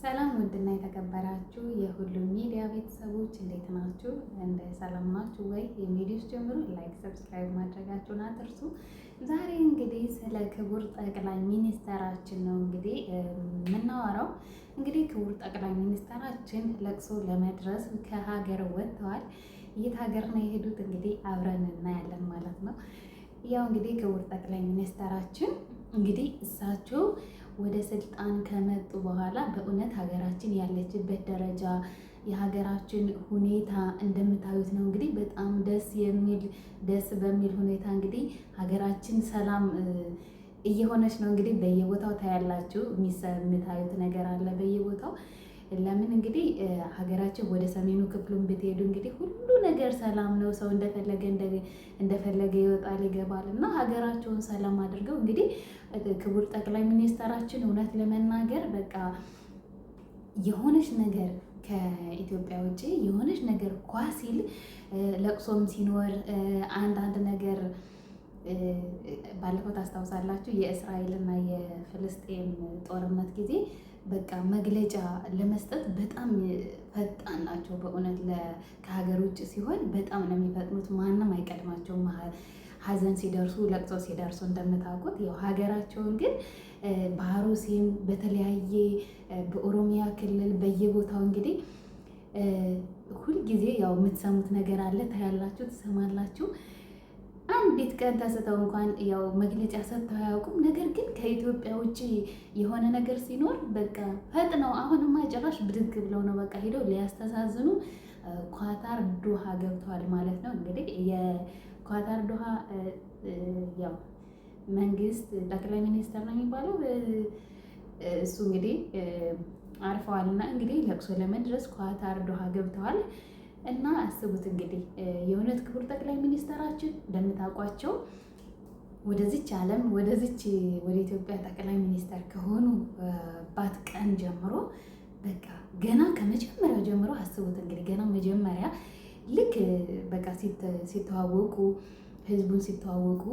ሰላም ውድና የተከበራችሁ የሁሉም ሚዲያ ቤተሰቦች እንዴት ናችሁ? እንደ ሰላም ናችሁ ወይ? የቪዲዮስ ጀምሩ ላይክ፣ ሰብስክራይብ ማድረጋችሁን አትርሱ። ዛሬ እንግዲህ ስለ ክቡር ጠቅላይ ሚኒስተራችን ነው እንግዲህ የምናወራው። እንግዲህ ክቡር ጠቅላይ ሚኒስተራችን ለቅሶ ለመድረስ ከሀገር ወጥተዋል። የት ሀገር ነው የሄዱት? እንግዲህ አብረን እናያለን ማለት ነው። ያው እንግዲህ ክቡር ጠቅላይ ሚኒስተራችን እንግዲህ እሳቸው ወደ ስልጣን ከመጡ በኋላ በእውነት ሀገራችን ያለችበት ደረጃ የሀገራችን ሁኔታ እንደምታዩት ነው። እንግዲህ በጣም ደስ በሚል ሁኔታ እንግዲህ ሀገራችን ሰላም እየሆነች ነው። እንግዲህ በየቦታው ታያላችሁ፣ የምታዩት ነገር አለ በየቦታው። ለምን እንግዲህ ሀገራችን ወደ ሰሜኑ ክፍሉን ብትሄዱ እንግዲህ ሁሉ ነገር ሰላም ነው። ሰው እንደፈለገ ይወጣል ይገባል እና ሀገራቸውን ሰላም አድርገው እንግዲህ ክቡር ጠቅላይ ሚኒስተራችን እውነት ለመናገር በቃ የሆነች ነገር ከኢትዮጵያ ውጭ የሆነች ነገር ሲል ለቅሶም ሲኖር አንዳንድ ነገር ባለፈው ታስታውሳላችሁ የእስራኤልና የፍልስጤም ጦርነት ጊዜ በቃ መግለጫ ለመስጠት በጣም ፈጣን ናቸው። በእውነት ከሀገር ውጭ ሲሆን በጣም ነው የሚፈጥኑት። ማንም አይቀድማቸውም። ሀዘን ሲደርሱ ለቅሶ ሲደርሱ እንደምታውቁት ያው ሀገራቸውን ግን በአሩሲም በተለያየ በኦሮሚያ ክልል በየቦታው እንግዲህ ሁልጊዜ ያው የምትሰሙት ነገር አለ፣ ታያላችሁ፣ ትሰማላችሁ። አንዲት ቀን ተስተው እንኳን ያው መግለጫ ሰጥተው አያውቁም። ነገር ግን ከኢትዮጵያ ውጭ የሆነ ነገር ሲኖር በቃ ፈጥነው አሁንማ ጭራሽ ብድግ ብለው ነው በቃ ሄደው ሊያስተሳዝኑ ኳታር ዶሃ ገብተዋል ማለት ነው። እንግዲህ የኳታር ዶሃ ያው መንግስት ጠቅላይ ሚኒስተር ነው የሚባለው እሱ እንግዲህ አርፈዋልና እንግዲህ ለቅሶ ለመድረስ ኳታር ዶሃ ገብተዋል። እና አስቡት እንግዲህ የእውነት ክቡር ጠቅላይ ሚኒስተራችን እንደምታውቋቸው ወደዚች ዓለም ወደ ኢትዮጵያ ጠቅላይ ሚኒስተር ከሆኑባት ቀን ጀምሮ በቃ ገና ከመጀመሪያው ጀምሮ አስቡት እንግዲህ ገና መጀመሪያ ልክ በቃ ሲተዋወቁ ህዝቡን ሲተዋወቁ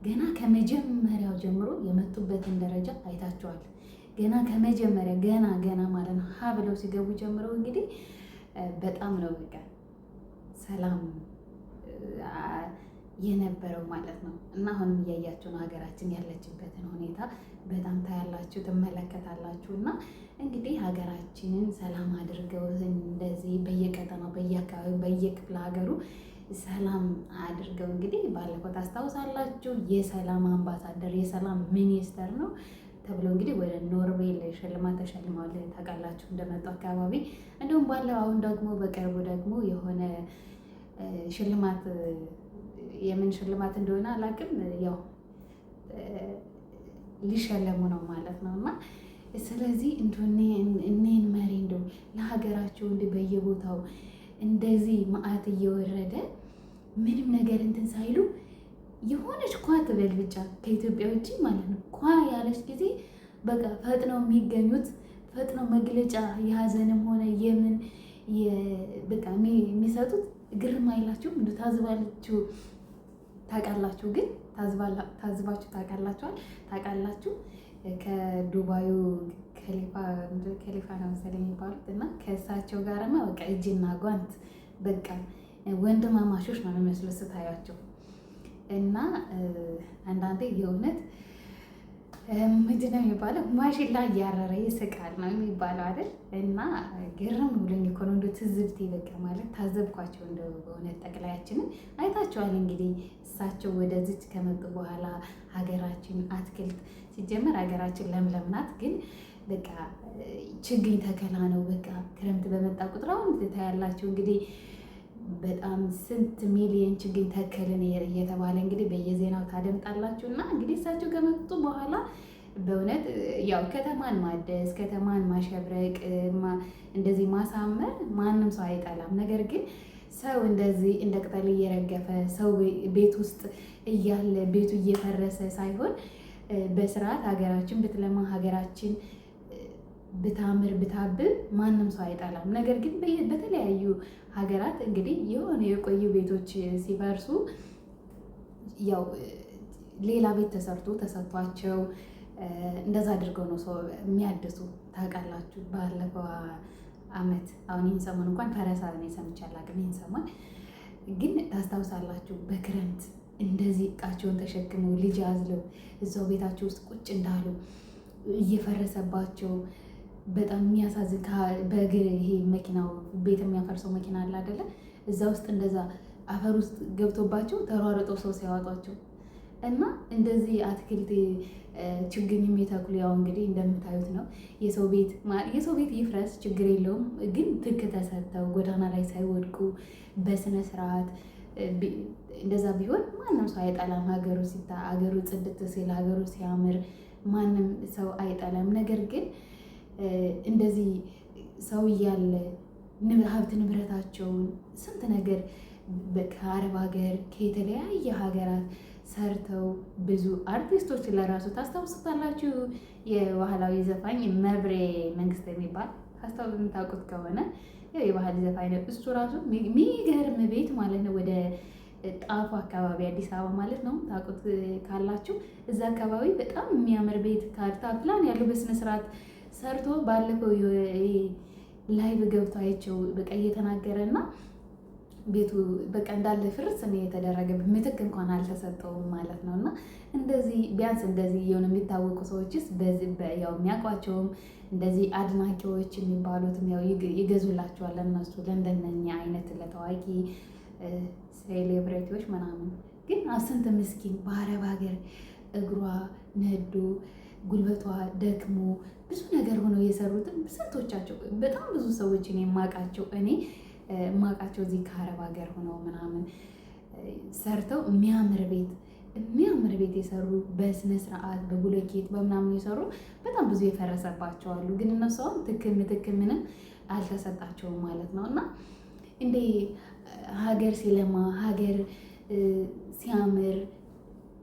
ገና ከመጀመሪያው ጀምሮ የመጡበትን ደረጃ አይታቸዋል። ገና ከመጀመሪያ ገና ማለት ነው ሀ ብለው ሲገቡ ጀምረው እንግዲህ በጣም ነው በቃ ሰላም የነበረው ማለት ነው። እና አሁንም እያያችሁ ነው ሀገራችን ያለችበትን ሁኔታ በጣም ታያላችሁ፣ ትመለከታላችሁ። እና እንግዲህ ሀገራችንን ሰላም አድርገው እንደዚህ በየቀጠናው በየአካባቢው በየክፍለ ሀገሩ ሰላም አድርገው እንግዲህ ባለፈው ታስታውሳላችሁ የሰላም አምባሳደር የሰላም ሚኒስተር ነው ተብሎ እንግዲህ ወደ ኖርዌይ ሽልማት ተሸልመዋል። ታውቃላችሁ እንደመጡ አካባቢ እንዲሁም ባለው አሁን ደግሞ በቅርቡ ደግሞ የሆነ ሽልማት የምን ሽልማት እንደሆነ አላውቅም፣ ያው ሊሸለሙ ነው ማለት ነው። እና ስለዚህ እኔን መሪ እንደው ለሀገራቸው እንዲህ በየቦታው እንደዚህ መዓት እየወረደ ምንም ነገር እንትን ሳይሉ የሆነች ኳ ትበል ብቻ ከኢትዮጵያ ውጭ ማለት ነው። ኳ ያለች ጊዜ በቃ ፈጥነው የሚገኙት ፈጥነው መግለጫ የሀዘንም ሆነ የምን በቃ የሚሰጡት ግርም አይላችሁም? እንደ ታዝባችሁ ታውቃላችሁ? ግን ታዝባችሁ ታውቃላችሁ? ከዱባዩ ከሊፋ ነው መሰለኝ የሚባሉት እና ከእሳቸው ጋርማ በቃ እጅና ጓንት በቃ ወንድማማቾች ነው የሚመስሉት ስታያቸው። እና አንዳንዴ የእውነት ምንድን ነው የሚባለው ማሽላ እያረረ ይስቃል ነው የሚባለው አይደል? እና ግርም ብሎኝ እኮ ነው እንደው ትዝብቴ በቃ ማለት ታዘብኳቸው። እንደው በእውነት ጠቅላያችንን አይታቸዋል። እንግዲህ እሳቸው ወደዚች ከመጡ በኋላ ሀገራችን አትክልት ሲጀመር ሀገራችን ለምለም ናት፣ ግን በቃ ችግኝ ተከላ ነው። በቃ ክረምት በመጣ ቁጥር አሁን ታያላችሁ እንግዲህ በጣም ስንት ሚሊየን ችግኝ ተከልን እየተባለ እንግዲህ በየዜናው ታደምጣላችሁ። እና እንግዲህ እሳቸው ከመጡ በኋላ በእውነት ያው ከተማን ማደስ ከተማን ማሸብረቅ እንደዚህ ማሳመር ማንም ሰው አይጠላም። ነገር ግን ሰው እንደዚህ እንደ ቅጠል እየረገፈ ሰው ቤት ውስጥ እያለ ቤቱ እየፈረሰ ሳይሆን በስርዓት ሀገራችን ብትለማ ሀገራችን ብታምር ብታብብ ማንም ሰው አይጠላም። ነገር ግን በተለያዩ ሀገራት እንግዲህ የሆነ የቆዩ ቤቶች ሲፈርሱ ያው ሌላ ቤት ተሰጥቷቸው እንደዛ አድርገው ነው ሰው የሚያድሱ ታውቃላችሁ። ባለፈው አመት አሁን ይህን ሰሞን እንኳን ፈረሳ ነው ሰምቼ አላውቅም። ይህን ሰሞን ግን ታስታውሳላችሁ፣ በክረምት እንደዚህ እቃቸውን ተሸክመው ልጅ አዝለው እዛው ቤታቸው ውስጥ ቁጭ እንዳሉ እየፈረሰባቸው በጣም የሚያሳዝን በእግር ይሄ መኪናው ቤት የሚያፈርሰው መኪና አለ አይደለ? እዛ ውስጥ እንደዛ አፈር ውስጥ ገብቶባቸው ተሯርጠው ሰው ሲያወጧቸው እና እንደዚህ አትክልት ችግኝ የሚተክሉ ያው እንግዲህ እንደምታዩት ነው። የሰው ቤት ይፍረስ ችግር የለውም፣ ግን ትክ ተሰርተው ጎዳና ላይ ሳይወድቁ በስነ ስርዓት እንደዛ ቢሆን ማንም ሰው አይጠላም። ሀገሩ ጽድት ሲል ሀገሩ ሲያምር ማንም ሰው አይጠላም። ነገር ግን እንደዚህ ሰው እያለ ሀብት ንብረታቸውን ስንት ነገር ከአረብ ሀገር ከተለያየ ሀገራት ሰርተው ብዙ አርቲስቶች ለራሱ ታስታውሱታላችሁ። የባህላዊ ዘፋኝ መብሬ መንግስት የሚባል የምታውቁት ከሆነ የባህል ዘፋኝ ነው። እሱ ራሱ የሚገርም ቤት ማለት ነው። ወደ ጣፉ አካባቢ አዲስ አበባ ማለት ነው። ታውቁት ካላችሁ እዛ አካባቢ በጣም የሚያምር ቤት ካርታ ፕላን ያለው በስነስርዓት ሰርቶ ባለፈው ላይቭ ገብቶ አይቼው በቃ እየተናገረ እና ቤቱ በቃ እንዳለ ፍርስ ነው የተደረገበት፣ ምትክ እንኳን አልተሰጠውም ማለት ነው። እና እንደዚህ ቢያንስ እንደዚህ የሆነ የሚታወቁ ሰዎችስ ያው የሚያውቋቸውም እንደዚህ አድናቂዎች የሚባሉትም ያው ይገዙላቸዋል እነሱ ለእንደነኛ አይነት ለታዋቂ ሴሌብሬቲዎች ምናምን። ግን ስንት ምስኪን በአረብ ሀገር እግሯ ነዶ ጉልበቷ ደክሞ ብዙ ነገር ሆነው የሰሩትን ስንቶቻቸው በጣም ብዙ ሰዎችን የማውቃቸው እዚህ ከአረብ ሀገር ሆነው ምናምን ሰርተው የሚያምር ቤት የሰሩ በስነ ስርዓት በቡለኬት በምናምን የሰሩ በጣም ብዙ የፈረሰባቸው አሉ። ግን እነሱ አሁን ትክ ምንም አልተሰጣቸውም ማለት ነው። እና እንደ ሀገር ሲለማ ሀገር ሲያምር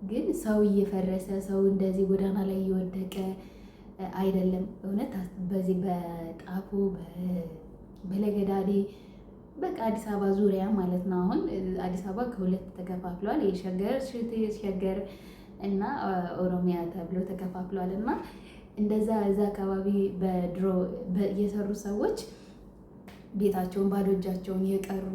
ግን ሰው እየፈረሰ ሰው እንደዚህ ጎዳና ላይ እየወደቀ አይደለም። እውነት በዚህ በጣፎ በለገዳዴ በቃ አዲስ አበባ ዙሪያ ማለት ነው። አሁን አዲስ አበባ ከሁለት ተከፋፍሏል። ሸገር እና ኦሮሚያ ተብሎ ተከፋፍሏል። እና እንደዛ እዛ አካባቢ በድሮ የሰሩ ሰዎች ቤታቸውን ባዶ እጃቸውን የቀሩ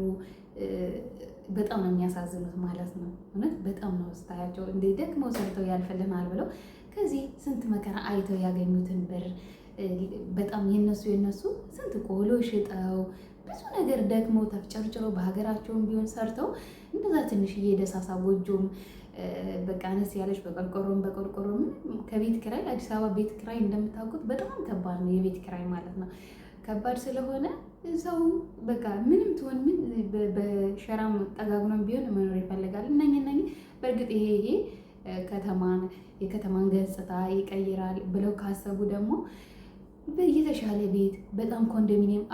በጣም ነው የሚያሳዝኑት ማለት ነው። እውነት በጣም ነው ስታያቸው እንደ ደክመው ሰርተው ያልፈልናል ብለው ከዚህ ስንት መከራ አይተው ያገኙትን ብር በጣም የነሱ ስንት ቆሎ ሽጠው ብዙ ነገር ደክመው ተፍጨርጭረው በሀገራቸውን ቢሆን ሰርተው እንደዛ ትንሽዬ ደሳሳ ጎጆም በቃ አነስ ያለች በቆርቆሮ ከቤት ኪራይ አዲስ አበባ ቤት ኪራይ እንደምታውቁት በጣም ከባድ ነው። የቤት ኪራይ ማለት ነው ከባድ ስለሆነ ሰው በቃ ምንም ትሆን ምን በሸራም ጠጋግኖም ቢሆን መኖር ይፈልጋል። እነኝ በእርግጥ ይሄ የከተማን ገጽታ ይቀይራል ብለው ካሰቡ ደግሞ የተሻለ ቤት በጣም ኮንዶሚኒየም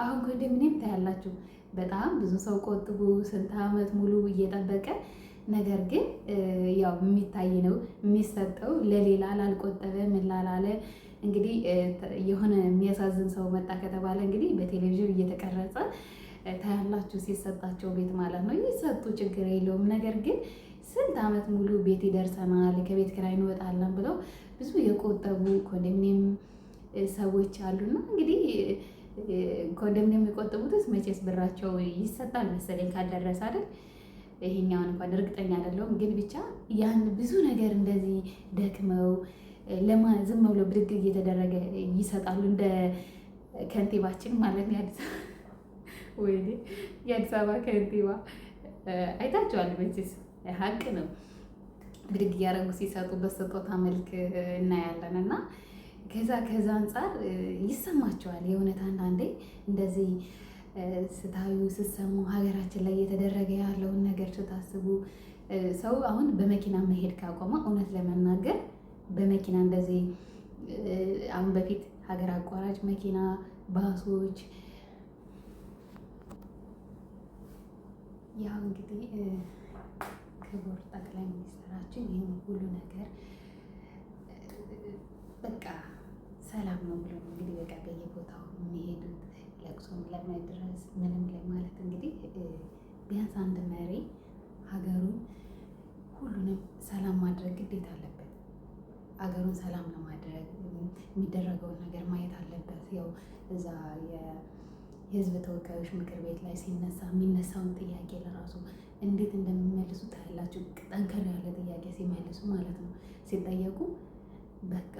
ታያላችሁ። በጣም ብዙ ሰው ቆጥቡ ስንት ዓመት ሙሉ እየጠበቀ ነገር ግን ያው የሚታይ ነው የሚሰጠው ለሌላ ላልቆጠበ ምን ላላለ። እንግዲህ የሆነ የሚያሳዝን ሰው መጣ ከተባለ እንግዲህ በቴሌቪዥን እየተቀረጸ ታያላችሁ ሲሰጣቸው ቤት ማለት ነው። ይሰጡ ችግር የለውም። ነገር ግን ስንት ዓመት ሙሉ ቤት ይደርሰናል ከቤት ኪራይ እንወጣለን ብለው ብዙ የቆጠቡ ኮንዶሚኒየም ሰዎች አሉና እንግዲህ ኮንዶሚኒየም የቆጠቡትስ መቼስ ብራቸው ይሰጣል መሰለኝ ካልደረሰ አይደል? ይሄኛውን እንኳን እርግጠኛ አይደለሁም። ግን ብቻ ያን ብዙ ነገር እንደዚህ ደክመው ዝም ብሎ ብድግ እየተደረገ ይሰጣሉ። እንደ ከንቲባችን ማለት ነው የአዲስ አበባ ከንቲባ አይታችኋል መቼስ ሀቅ ነው። ብድግ እያደረጉ ሲሰጡ በስጦታ መልክ እናያለን። እና ከዛ አንጻር ይሰማቸዋል የእውነት አንዳንዴ እንደዚህ ስታዩ ስትሰሙ ሀገራችን ላይ እየተደረገ ያለውን ነገር ስታስቡ ሰው አሁን በመኪና መሄድ ካቆመ እውነት ለመናገር በመኪና እንደዚህ አሁን በፊት ሀገር አቋራጭ መኪና ባሶች ያው እንግዲህ ክቡር ጠቅላይ ሚኒስትራችን ይህን ሁሉ ነገር በቃ ሰላም ነው ብሎ እንግዲህ በቃ በየቦታው የሚሄዱት ለቅሶም ለመድረስ ምንም ለማለት እንግዲህ ቢያንስ አንድ መሪ ሀገሩን ሁሉንም ሰላም ማድረግ ግዴታ አለበት። አገሩን ሰላም ለማድረግ የሚደረገውን ነገር ማየት አለበት። ያው እዛ የህዝብ ተወካዮች ምክር ቤት ላይ ሲነሳ የሚነሳውን ጥያቄ ለራሱ እንዴት እንደሚመልሱ ታያላችሁ። ጠንከር ያለ ጥያቄ ሲመልሱ ማለት ነው። ሲጠየቁ በቃ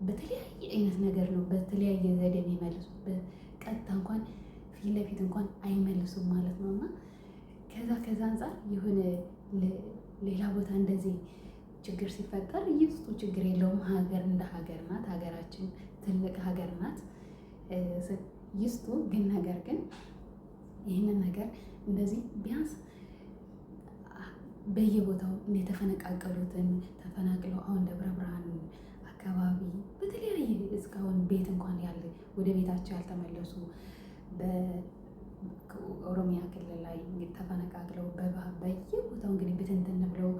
በተለያየ አይነት ነገር ነው በተለያየ ዘዴ የሚመልሱት። በቀጥታ እንኳን ፊት ለፊት እንኳን አይመልሱም ማለት ነው። እና ከዛ አንጻር የሆነ ሌላ ቦታ እንደዚህ ችግር ሲፈጠር ይስጡ፣ ችግር የለውም። ሀገር እንደ ሀገር ናት። ሀገራችን ትልቅ ሀገር ናት። ይስጡ። ግን ነገር ግን ይህንን ነገር እንደዚህ ቢያንስ በየቦታው የተፈነቃቀሉትን ተፈናቅለው አሁን ደብረ ብርሃን አካባቢ በተለያየ እስካሁን ቤት እንኳን ያለ ወደ ቤታቸው ያልተመለሱ በኦሮሚያ ክልል ላይ ተፈነቃቅለው በየቦታው እንግዲህ ብትንትን ብለው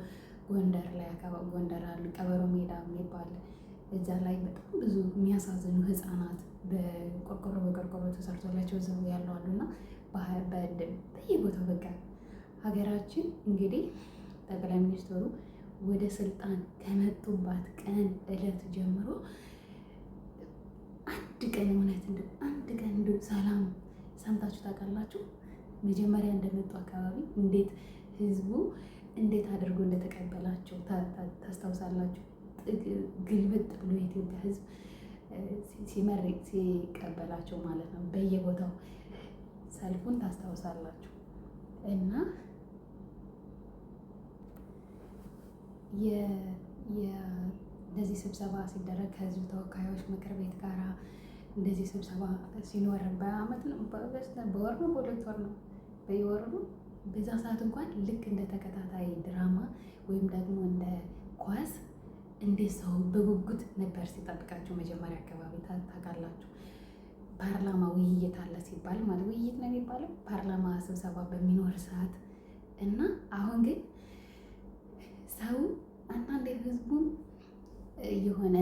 ጎንደር ላይ አካባቢ ጎንደር አሉ ቀበሮ ሜዳ የሚባል እዛ ላይ በጣም ብዙ የሚያሳዝኑ ህፃናት በቆርቆሮ ተሰርቶላቸው እዛው ያለው አሉና በየቦታው በቃ ሀገራችን እንግዲህ ጠቅላይ ሚኒስትሩ ወደ ስልጣን ከመጡባት ቀን እለት ጀምሮ አንድ ቀን እውነት አንድ ቀን ሰላም ሰምታችሁ ታውቃላችሁ? መጀመሪያ እንደመጡ አካባቢ እንዴት ህዝቡ እንዴት አድርጎ እንደተቀበላቸው ታስታውሳላችሁ? ግልብጥ ብሎ የኢትዮጵያ ህዝብ ሲቀበላቸው ማለት ነው። በየቦታው ሰልፉን ታስታውሳላችሁ። እና እንደዚህ ስብሰባ ሲደረግ ከህዝብ ተወካዮች ምክር ቤት ጋር እንደዚህ ስብሰባ ሲኖር በአመት ነው በወር ነው በሁለት ወር ነው በየወሩ ነው። በዛ ሰዓት እንኳን ልክ እንደ ተከታታይ ድራማ ወይም ደግሞ እንደ ኳስ እንዴት ሰው በጉጉት ነበር ሲጠብቃቸው። መጀመሪያ አካባቢ ታውቃላችሁ ፓርላማ ውይይት አለ ሲባል ማለት ውይይት ነው የሚባለው ፓርላማ ስብሰባ በሚኖር ሰዓት እና አሁን ግን ሰው አንዳንዴ ህዝቡን የሆነ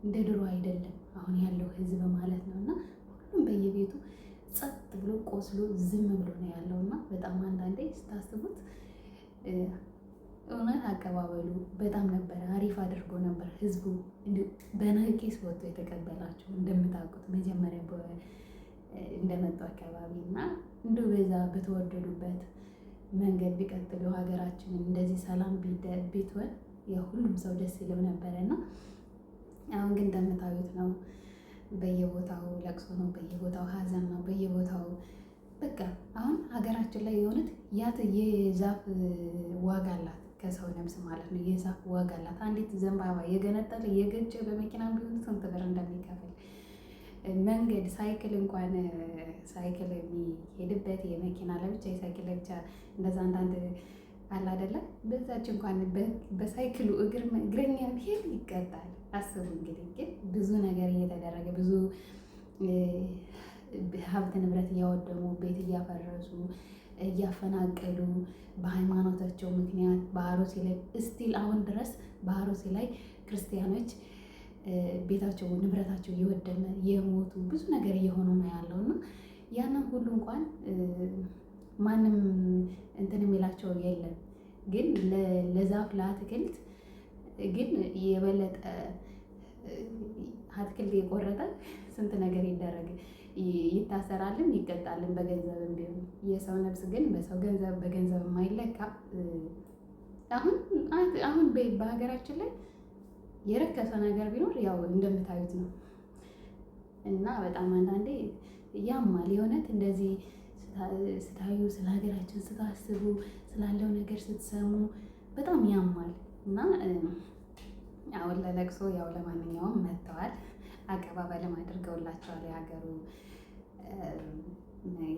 እንደ ድሮ አይደለም አሁን ያለው ህዝብ ማለት ነው። እና ሁሉም በየቤቱ ጸጥ ብሎ ቆስሎ ዝም ብሎ ነው ያለው። እና በጣም አንዳንዴ ስታስቡት እውነት አቀባበሉ በጣም ነበር አሪፍ አድርጎ ነበር ህዝቡ በነቂስ ወጥቶ የተቀበላቸው እንደምታውቁት መጀመሪያ እንደመጡ አካባቢ እና እንደው በዛ በተወደዱበት መንገድ ቢቀጥሉ ሀገራችንን እንደዚህ ሰላም ቢትወን የሁሉም ሰው ደስ ይለው ነበረ። እና አሁን ግን እንደምታዩት ነው። በየቦታው ለቅሶ ነው፣ በየቦታው ሀዘን ነው፣ በየቦታው በቃ አሁን ሀገራችን ላይ የሆነት የዛፍ ዋጋ አላት ከሰው ነፍስ ማለት ነው። የዛፍ ዋጋ አላት። አንዲት ዘንባባ የገነጠለ የገጨ በመኪና ቢሆን ስንት ብር እንደሚከፍል መንገድ ሳይክል እንኳን ሳይክል የሚሄድበት የመኪና ለብቻ የሳይክል ለብቻ እንደዛ አንዳንድ አለ አይደለ? በዛች እንኳን በሳይክሉ እግረኛ ቢሄድ ይቀጣል። አስቡ እንግዲህ። ግን ብዙ ነገር እየተደረገ ብዙ ሀብት ንብረት እያወደሙ ቤት እያፈረሱ እያፈናቀሉ በሃይማኖታቸው ምክንያት በአሮሴ ላይ እስቲል አሁን ድረስ በአሮሴ ላይ ክርስቲያኖች ቤታቸው ንብረታቸው እየወደመ የሞቱ ብዙ ነገር እየሆኑ ነው ያለው። እና ያንን ሁሉ እንኳን ማንም እንትን የሚላቸው የለም። ግን ለዛፍ ለአትክልት ግን የበለጠ አትክልት የቆረጠ ስንት ነገር ይደረግ ይታሰራልም ይቀጣልም በገንዘብም ቢሆን። የሰው ነፍስ ግን በሰው ገንዘብ በገንዘብ የማይለካ አሁን በሀገራችን ላይ የረከሰ ነገር ቢኖር ያው እንደምታዩት ነው። እና በጣም አንዳንዴ ያማል የእውነት እንደዚህ ስታዩ ስለ ሀገራችን ስታስቡ ስላለው ነገር ስትሰሙ በጣም ያማል። እና አሁን ለለቅሶ ያው ለማንኛውም መጥተዋል፣ አቀባበልም አድርገውላቸዋል። የሀገሩ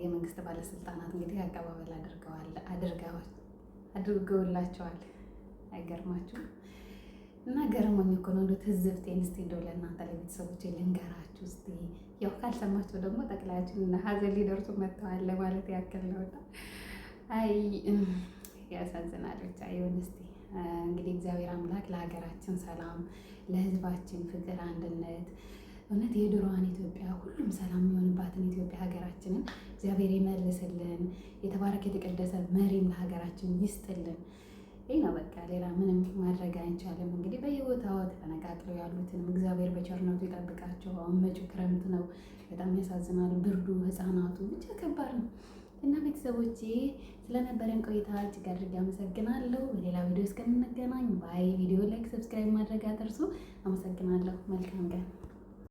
የመንግስት ባለስልጣናት እንግዲህ አቀባበል አድርገውላቸዋል። አይገርማችሁም? እና ገረሞኝ እኮ ነው። እንደው ትዝብቴን እስኪ እንደው ለእናንተ ለቤተሰቦቼ ልንገራችሁ እስኪ። ያው ካልሰማችሁ ደግሞ ጠቅላያችን ሀዘን ሊደርሱ መጥተዋል ለማለት ያክል ነው። አይ ያሳዝናል። ብቻ ይሁን እስኪ እንግዲህ እግዚአብሔር አምላክ ለሀገራችን ሰላም፣ ለህዝባችን ፍቅር፣ አንድነት እውነት የድሮዋን ኢትዮጵያ ሁሉም ሰላም የሚሆንባትን ኢትዮጵያ ሀገራችንን እግዚአብሔር ይመልስልን። የተባረከ የተቀደሰ መሪም ለሀገራችን ይስጥልን። ይህ ነው በቃ። ሌላ ምንም ማድረግ አይቻልም። እንግዲህ በየቦታው ተፈነቃቅለው ያሉትንም እግዚአብሔር በቸርነቱ ይጠብቃቸው። አሁን መጪው ክረምት ነው። በጣም ያሳዝናል። ብርዱ፣ ህፃናቱ ብቻ ከባድ ነው። እና ቤተሰቦቼ ስለነበረን ቆይታ እጅግ አድርጌ አመሰግናለሁ። በሌላ ቪዲዮ እስከምንገናኝ ባይ። ቪዲዮ ላይክ፣ ሰብስክራይብ ማድረግ አትርሱ። አመሰግናለሁ። መልካም ቀን